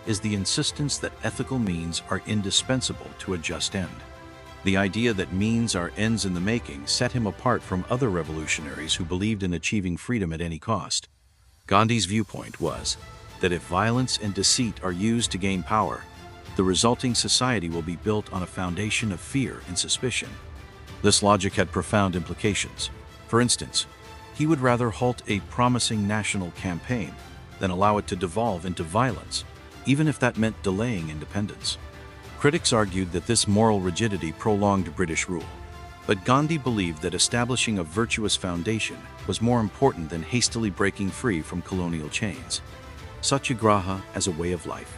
is the insistence that ethical means are indispensable to a just end. The idea that means are ends in the making set him apart from other revolutionaries who believed in achieving freedom at any cost. Gandhi's viewpoint was that if violence and deceit are used to gain power, the resulting society will be built on a foundation of fear and suspicion. This logic had profound implications. For instance, he would rather halt a promising national campaign than allow it to devolve into violence, even if that meant delaying independence. Critics argued that this moral rigidity prolonged British rule, but Gandhi believed that establishing a virtuous foundation was more important than hastily breaking free from colonial chains. Satyagraha as a way of life.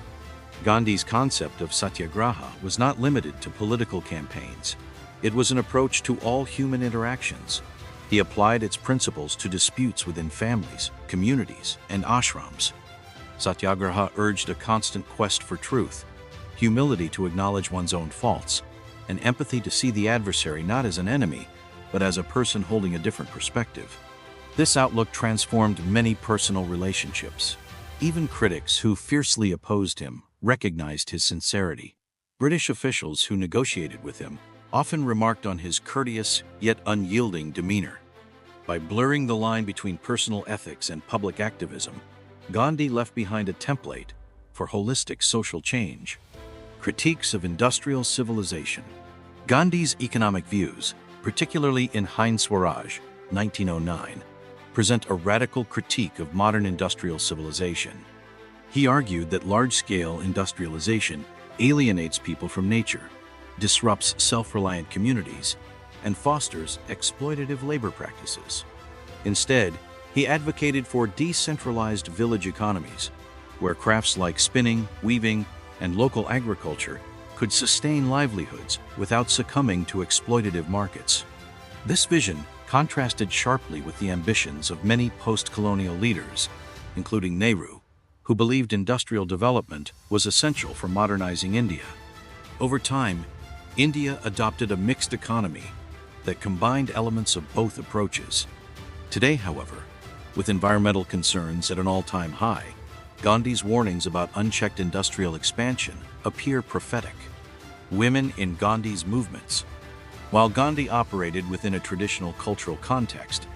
Gandhi's concept of Satyagraha was not limited to political campaigns. It was an approach to all human interactions. He applied its principles to disputes within families, communities, and ashrams. Satyagraha urged a constant quest for truth, humility to acknowledge one's own faults, and empathy to see the adversary not as an enemy, but as a person holding a different perspective. This outlook transformed many personal relationships. Even critics who fiercely opposed him recognized his sincerity. British officials who negotiated with him often remarked on his courteous yet unyielding demeanor. By blurring the line between personal ethics and public activism, Gandhi left behind a template for holistic social change. Critiques of industrial civilization. Gandhi's economic views, particularly in Hind Swaraj, 1909, present a radical critique of modern industrial civilization. He argued that large-scale industrialization alienates people from nature, disrupts self-reliant communities, and fosters exploitative labor practices. Instead, he advocated for decentralized village economies, where crafts like spinning, weaving, and local agriculture could sustain livelihoods without succumbing to exploitative markets. This vision contrasted sharply with the ambitions of many post-colonial leaders, including Nehru, who believed industrial development was essential for modernizing India. Over time, India adopted a mixed economy that combined elements of both approaches. Today, however, with environmental concerns at an all-time high, Gandhi's warnings about unchecked industrial expansion appear prophetic. Women in Gandhi's movements. While Gandhi operated within a traditional cultural context,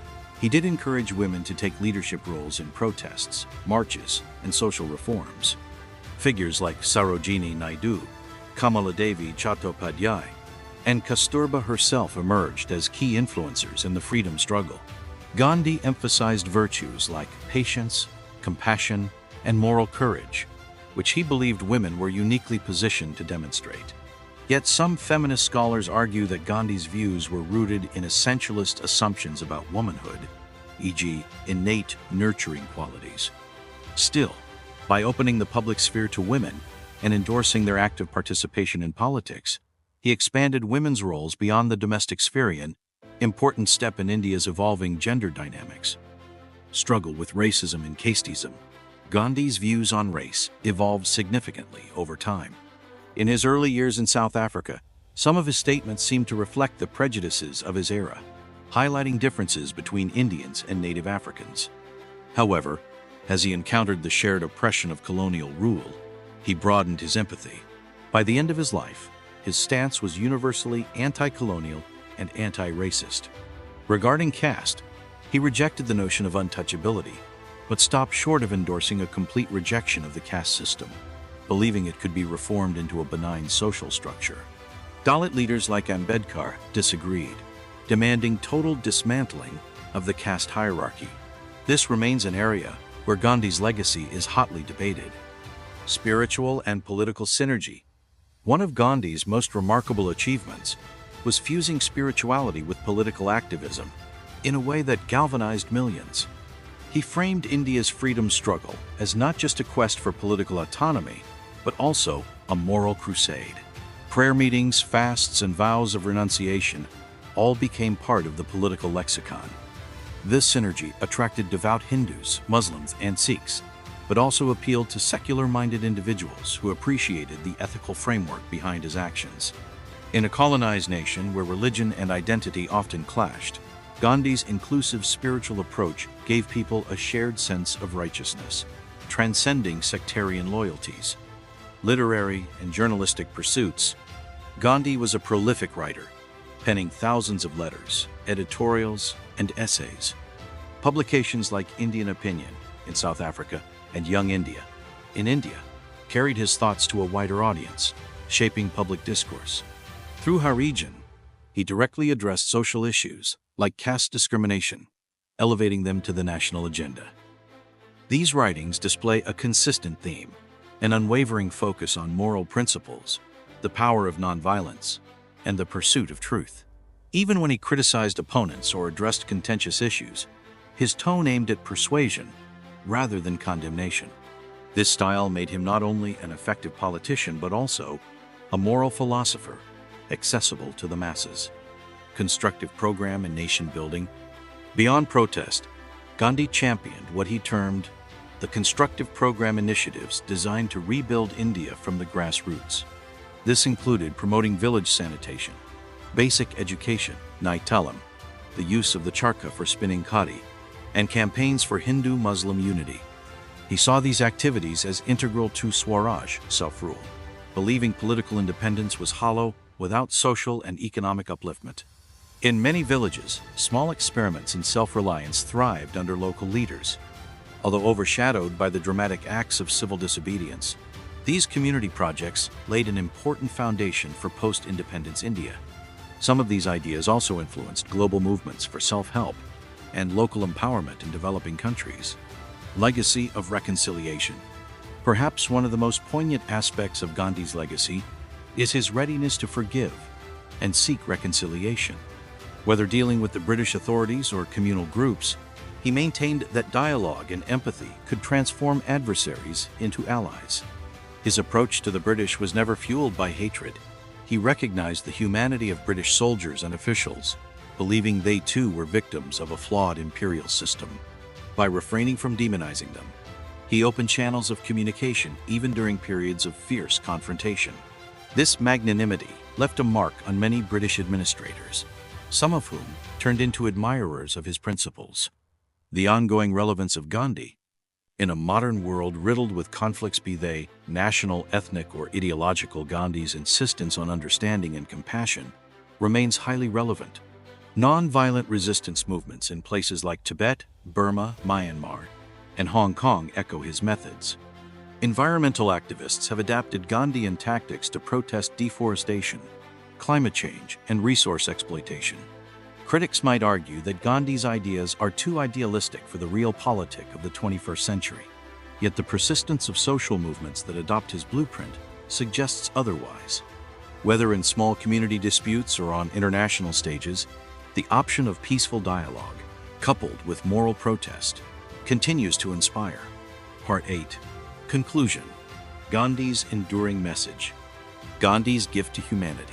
he did encourage women to take leadership roles in protests, marches, and social reforms. Figures like Sarojini Naidu, Kamaladevi Chattopadhyay, and Kasturba herself emerged as key influencers in the freedom struggle. Gandhi emphasized virtues like patience, compassion, and moral courage, which he believed women were uniquely positioned to demonstrate. Yet some feminist scholars argue that Gandhi's views were rooted in essentialist assumptions about womanhood, e.g., innate nurturing qualities. Still, by opening the public sphere to women and endorsing their active participation in politics, he expanded women's roles beyond the domestic sphere, an important step in India's evolving gender dynamics. Struggle with racism and casteism. Gandhi's views on race evolved significantly over time. In his early years in South Africa, some of his statements seemed to reflect the prejudices of his era, highlighting differences between Indians and native Africans. However, as he encountered the shared oppression of colonial rule, he broadened his empathy. By the end of his life, his stance was universally anti-colonial and anti-racist. Regarding caste, he rejected the notion of untouchability, but stopped short of endorsing a complete rejection of the caste system, believing it could be reformed into a benign social structure. Dalit leaders like Ambedkar disagreed, demanding total dismantling of the caste hierarchy. This remains an area where Gandhi's legacy is hotly debated. Spiritual and political synergy. One of Gandhi's most remarkable achievements was fusing spirituality with political activism in a way that galvanized millions. He framed India's freedom struggle as not just a quest for political autonomy, but also a moral crusade. Prayer meetings, fasts, and vows of renunciation all became part of the political lexicon. This synergy attracted devout Hindus, Muslims, and Sikhs, but also appealed to secular-minded individuals who appreciated the ethical framework behind his actions. In a colonized nation where religion and identity often clashed, Gandhi's inclusive spiritual approach gave people a shared sense of righteousness, transcending sectarian loyalties. Literary and journalistic pursuits. Gandhi was a prolific writer, penning thousands of letters, editorials, and essays. Publications like Indian Opinion in South Africa and Young India in India carried his thoughts to a wider audience, shaping public discourse. Through Harijan, he directly addressed social issues like caste discrimination, elevating them to the national agenda. These writings display a consistent theme, an unwavering focus on moral principles, the power of nonviolence, and the pursuit of truth. Even when he criticized opponents or addressed contentious issues, his tone aimed at persuasion rather than condemnation. This style made him not only an effective politician but also a moral philosopher, accessible to the masses. Constructive program and nation building. Beyond protest, Gandhi championed what he termed the constructive program initiatives designed to rebuild India from the grassroots. This included promoting village sanitation, basic education, Naitalam, the use of the charkha for spinning khadi, and campaigns for Hindu-Muslim unity. He saw these activities as integral to Swaraj, self-rule, believing political independence was hollow without social and economic upliftment. In many villages, small experiments in self-reliance thrived under local leaders. Although overshadowed by the dramatic acts of civil disobedience, these community projects laid an important foundation for post-independence India. Some of these ideas also influenced global movements for self-help and local empowerment in developing countries. Legacy of reconciliation. Perhaps one of the most poignant aspects of Gandhi's legacy is his readiness to forgive and seek reconciliation. Whether dealing with the British authorities or communal groups, he maintained that dialogue and empathy could transform adversaries into allies. His approach to the British was never fueled by hatred. He recognized the humanity of British soldiers and officials, believing they too were victims of a flawed imperial system. By refraining from demonizing them, he opened channels of communication even during periods of fierce confrontation. This magnanimity left a mark on many British administrators, some of whom turned into admirers of his principles. The ongoing relevance of Gandhi in a modern world riddled with conflicts, be they national, ethnic, or ideological, Gandhi's insistence on understanding and compassion remains highly relevant. Non-violent resistance movements in places like Tibet, Burma, Myanmar, and Hong Kong echo his methods. Environmental activists have adapted Gandhian tactics to protest deforestation, climate change, and resource exploitation. Critics might argue that Gandhi's ideas are too idealistic for the realpolitik of the 21st century. Yet the persistence of social movements that adopt his blueprint suggests otherwise. Whether in small community disputes or on international stages, the option of peaceful dialogue, coupled with moral protest, continues to inspire. Part 8. Conclusion. Gandhi's enduring message. Gandhi's gift to humanity.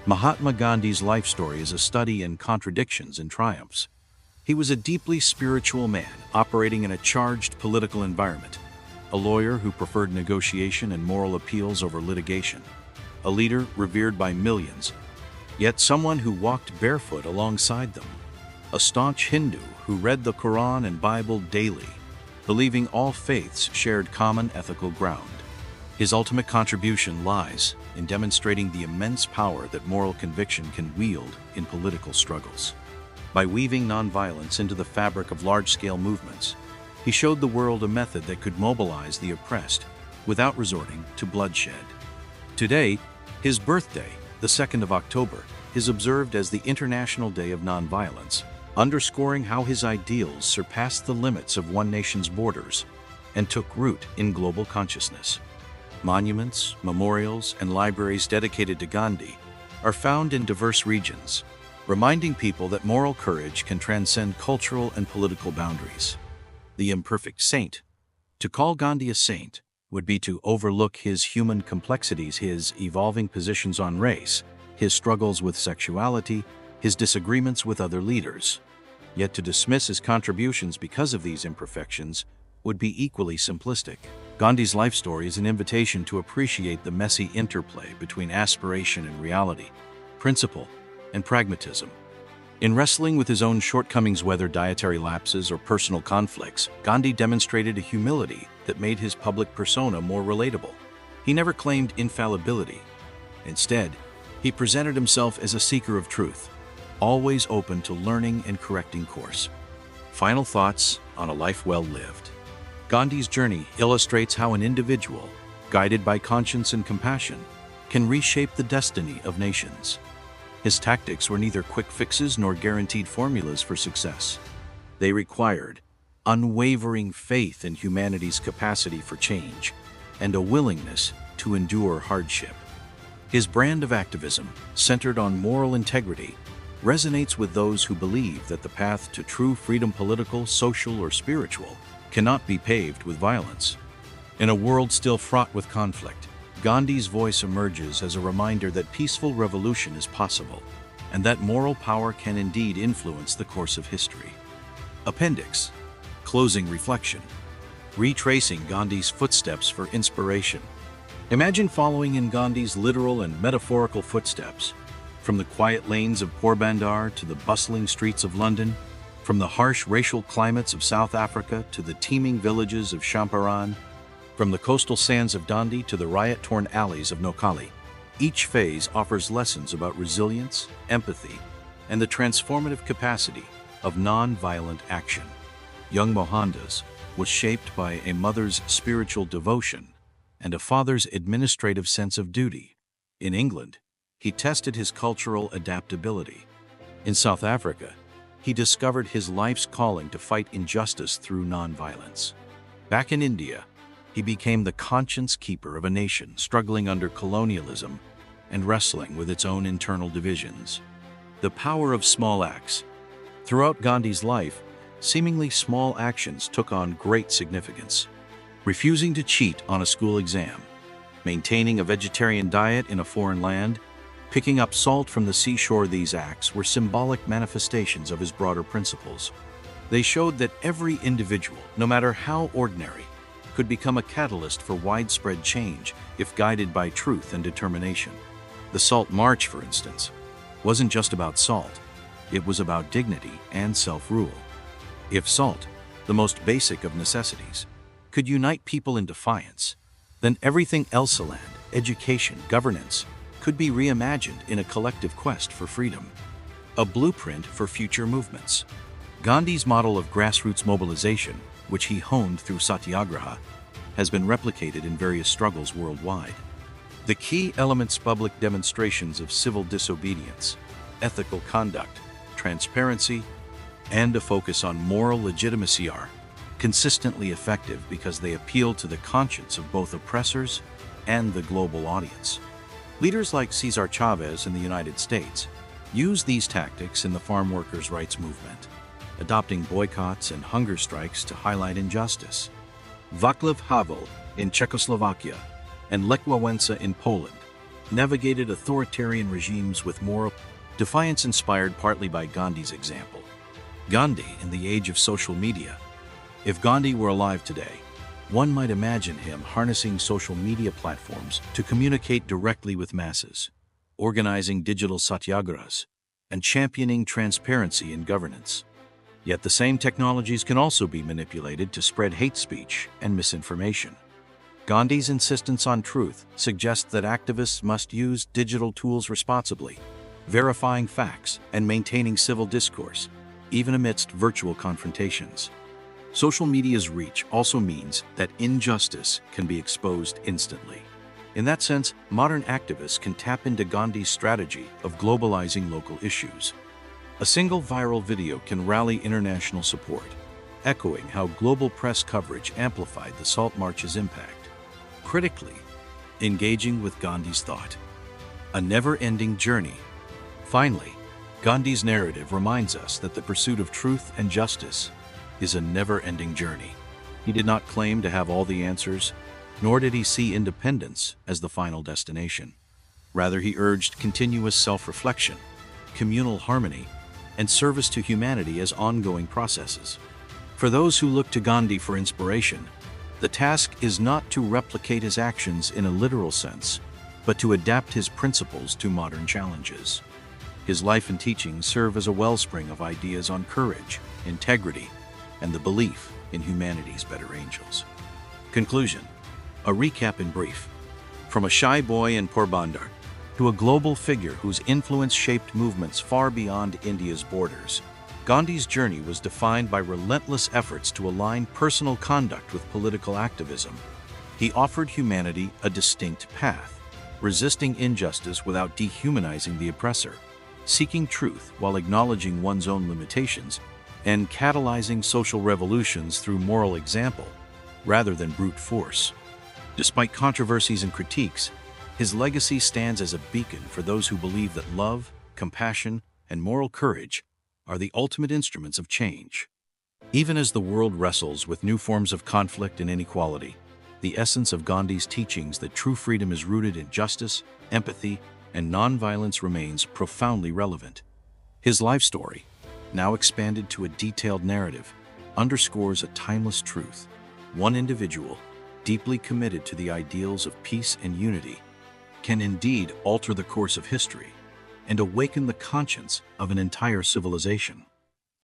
Mahatma Gandhi's life story is a study in contradictions and triumphs. He was a deeply spiritual man operating in a charged political environment, a lawyer who preferred negotiation and moral appeals over litigation, a leader revered by millions, yet someone who walked barefoot alongside them, a staunch Hindu who read the Quran and Bible daily, believing all faiths shared common ethical ground. His ultimate contribution lies in demonstrating the immense power that moral conviction can wield in political struggles. By weaving nonviolence into the fabric of large-scale movements, he showed the world a method that could mobilize the oppressed without resorting to bloodshed. Today, his birthday, the 2nd of October, is observed as the International Day of Nonviolence, underscoring how his ideals surpassed the limits of one nation's borders and took root in global consciousness. Monuments, memorials, and libraries dedicated to Gandhi are found in diverse regions, reminding people that moral courage can transcend cultural and political boundaries. The imperfect saint. To call Gandhi a saint would be to overlook his human complexities, his evolving positions on race, his struggles with sexuality, his disagreements with other leaders. Yet to dismiss his contributions because of these imperfections would be equally simplistic. Gandhi's life story is an invitation to appreciate the messy interplay between aspiration and reality, principle and pragmatism. In wrestling with his own shortcomings, whether dietary lapses or personal conflicts, Gandhi demonstrated a humility that made his public persona more relatable. He never claimed infallibility. Instead, he presented himself as a seeker of truth, always open to learning and correcting course. Final thoughts on a life well lived. Gandhi's journey illustrates how an individual, guided by conscience and compassion, can reshape the destiny of nations. His tactics were neither quick fixes nor guaranteed formulas for success. They required unwavering faith in humanity's capacity for change and a willingness to endure hardship. His brand of activism, centered on moral integrity, resonates with those who believe that the path to true freedom, political, social, or spiritual, cannot be paved with violence. In a world still fraught with conflict, Gandhi's voice emerges as a reminder that peaceful revolution is possible, and that moral power can indeed influence the course of history. Appendix. Closing reflection. Retracing Gandhi's footsteps for inspiration. Imagine following in Gandhi's literal and metaphorical footsteps, from the quiet lanes of Porbandar to the bustling streets of London, from the harsh racial climates of South Africa to the teeming villages of Champaran, from the coastal sands of Dandi to the riot-torn alleys of Noakhali. Each phase offers lessons about resilience, empathy, and the transformative capacity of non-violent action. Young Mohandas was shaped by a mother's spiritual devotion and a father's administrative sense of duty. In England, he tested his cultural adaptability. In South Africa, he discovered his life's calling to fight injustice through nonviolence. Back in India, he became the conscience keeper of a nation struggling under colonialism and wrestling with its own internal divisions. The power of small acts. Throughout Gandhi's life, seemingly small actions took on great significance. Refusing to cheat on a school exam, maintaining a vegetarian diet in a foreign land, picking up salt from the seashore, these acts were symbolic manifestations of his broader principles. They showed that every individual, no matter how ordinary, could become a catalyst for widespread change if guided by truth and determination. The Salt March, for instance, wasn't just about salt. It was about dignity and self-rule. If salt, the most basic of necessities, could unite people in defiance, then everything else, land, education, governance, could be reimagined in a collective quest for freedom. A blueprint for future movements. Gandhi's model of grassroots mobilization, which he honed through Satyagraha, has been replicated in various struggles worldwide. The key elements: public demonstrations of civil disobedience, ethical conduct, transparency, and a focus on moral legitimacy are consistently effective because they appeal to the conscience of both oppressors and the global audience. Leaders like Cesar Chavez in the United States use these tactics in the farm workers' rights movement, adopting boycotts and hunger strikes to highlight injustice. Václav Havel in Czechoslovakia and Lech Wałęsa in Poland navigated authoritarian regimes with moral defiance, inspired partly by Gandhi's example. Gandhi in the age of social media. If Gandhi were alive today, one might imagine him harnessing social media platforms to communicate directly with masses, organizing digital satyagrahas, and championing transparency in governance. Yet the same technologies can also be manipulated to spread hate speech and misinformation. Gandhi's insistence on truth suggests that activists must use digital tools responsibly, verifying facts and maintaining civil discourse, even amidst virtual confrontations. Social media's reach also means that injustice can be exposed instantly. In that sense, modern activists can tap into Gandhi's strategy of globalizing local issues. A single viral video can rally international support, echoing how global press coverage amplified the Salt March's impact. Critically, engaging with Gandhi's thought. A never-ending journey. Finally, Gandhi's narrative reminds us that the pursuit of truth and justice is a never-ending journey. He did not claim to have all the answers, nor did he see independence as the final destination. Rather, he urged continuous self-reflection, communal harmony, and service to humanity as ongoing processes. For those who look to Gandhi for inspiration, the task is not to replicate his actions in a literal sense, but to adapt his principles to modern challenges. His life and teachings serve as a wellspring of ideas on courage, integrity, and the belief in humanity's better angels. Conclusion. A recap in brief. From a shy boy in Porbandar to a global figure whose influence shaped movements far beyond India's borders, Gandhi's journey was defined by relentless efforts to align personal conduct with political activism. He offered humanity a distinct path, resisting injustice without dehumanizing the oppressor, seeking truth while acknowledging one's own limitations, and catalyzing social revolutions through moral example rather than brute force. Despite controversies and critiques, his legacy stands as a beacon for those who believe that love, compassion, and moral courage are the ultimate instruments of change. Even as the world wrestles with new forms of conflict and inequality, the essence of Gandhi's teachings that true freedom is rooted in justice, empathy, and nonviolence remains profoundly relevant. His life story, now expanded to a detailed narrative, underscores a timeless truth. One individual, deeply committed to the ideals of peace and unity, can indeed alter the course of history and awaken the conscience of an entire civilization.